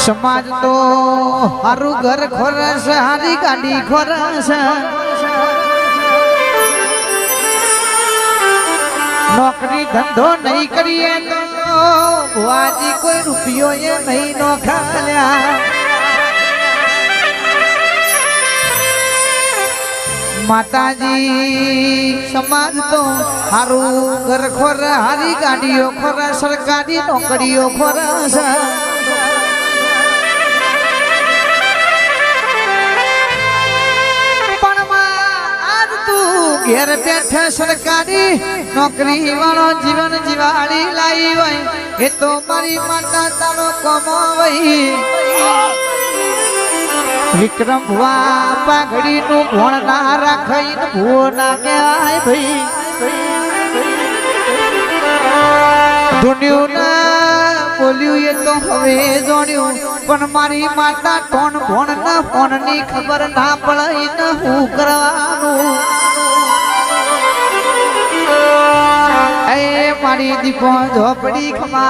समाज तो हारू घर खोरस हारी गाड़ी खोरस नौकरी धंधो नहीं करिए तो बुआजी कोई रुपयो ये नहीं नोखा लिया माताजी समाज तो हारू घर खोर हारी गाड़ियों खोर सरकारी नौकरियों खोर घेर बैठे सरकारी नौकरी वालों जीवन जीवाड़ी लाई वही ये तो मारी माता तारो कमावई विक्रम भुआ पाघड़ी नु भोण ना राखई न भुओ ना कहेवाय भई दुनिया ना बोल्यू ये तो हवे जोण्यू पण मारी माता टोन भोण ना फोन नी खबर ना पड़ई न हूं करवानु ए मारी दीपो झोपड़ी खमा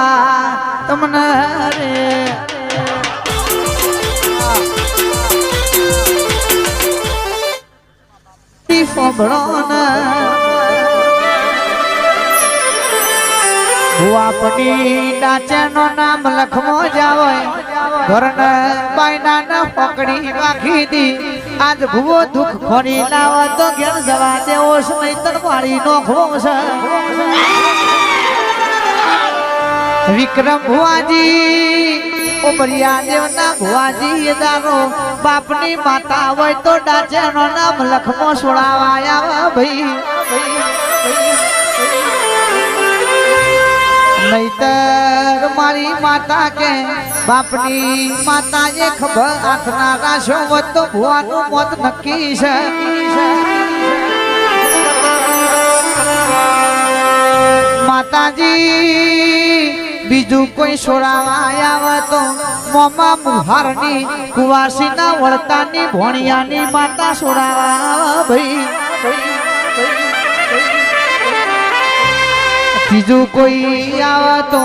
तमने रे दीपो बड़ोन हुआ पनी डाचे नो नाम लखमो जावे घरन बायना न पकड़ी वाखी दी आज भुवो दुख खोरी लावा तो घेर जवा दे ओस नहीं तरवारी नो खोस विक्रम भुआजी ओ बरिया देवना भुआजी ये दारो बापनी माता होय तो डाचे नो नाम लखमो सोड़ावाया भई नहीतर मारी माता के बापनी माता ये खबर हाथना राशो वो तो भुआनु मौत नक्की छे माताजी बीजू कोई सोड़ावाया तो मोमा मुहारनी कुवासी ना वळतानी भोणियानी माता सोड़ावा भई तीजू कोई आवा तो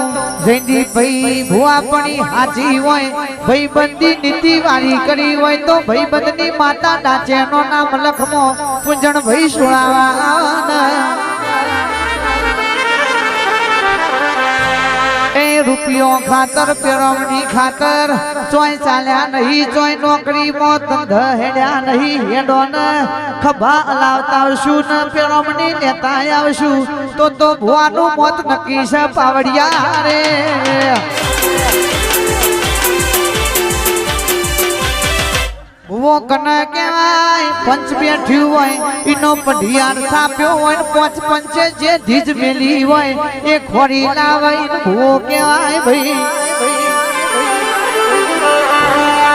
जेंदी भई भुआ पणी हाजी होय भई बंदी नीति वारी करी होय तो भई बंदनी माता डाचे नो नाम लखमो पुंजण भई सोड़ावा ए रुपयों खातर पेरवनी खातर चोय चाल्या नहीं चोय नौकरी मो धंधा हेड्या नहीं हेडो न खभा अलावता आवशु न पेरवनी लेता आवशु तो भुआनु मौत नक्की छे पावड़िया रे वो कने केवाय पंच बैठ्यू होय इनो पढ़ियार थाप्यो होय पांच पंचे जे धीज मेली होय ए खोरी लावई वो केवाय भई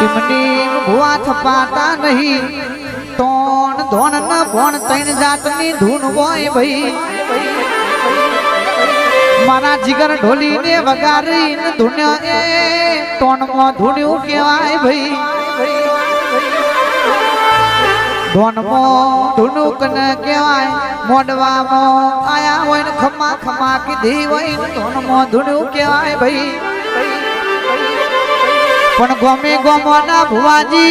इमनी भुआ थपाता नहीं तोन धोन न भोन तैन जातनी धून होय भई मारा जिगर ढोली ने वगारी न धुन्या ए तोन मो धुन्यू केवाय भई धोन मो धुनु कने केवाय मोडवा मो आया होय न खमा खमा कीधी होय धोन मो धुनु केवाय भई पण गोमे गोमो ना भुवाजी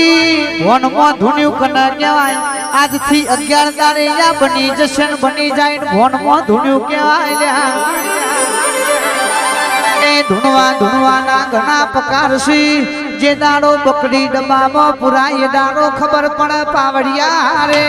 धोन मो धुनु कने केवाय आज थी 11 दारे या बनी जशन बनी जाय धोन मो धुनु केवाय ल्या ए धुनवा ना घना प्रकार सी जे दाड़ो बकरी डब्बा में पुराई दाड़ो खबर पड़ पावड़िया रे।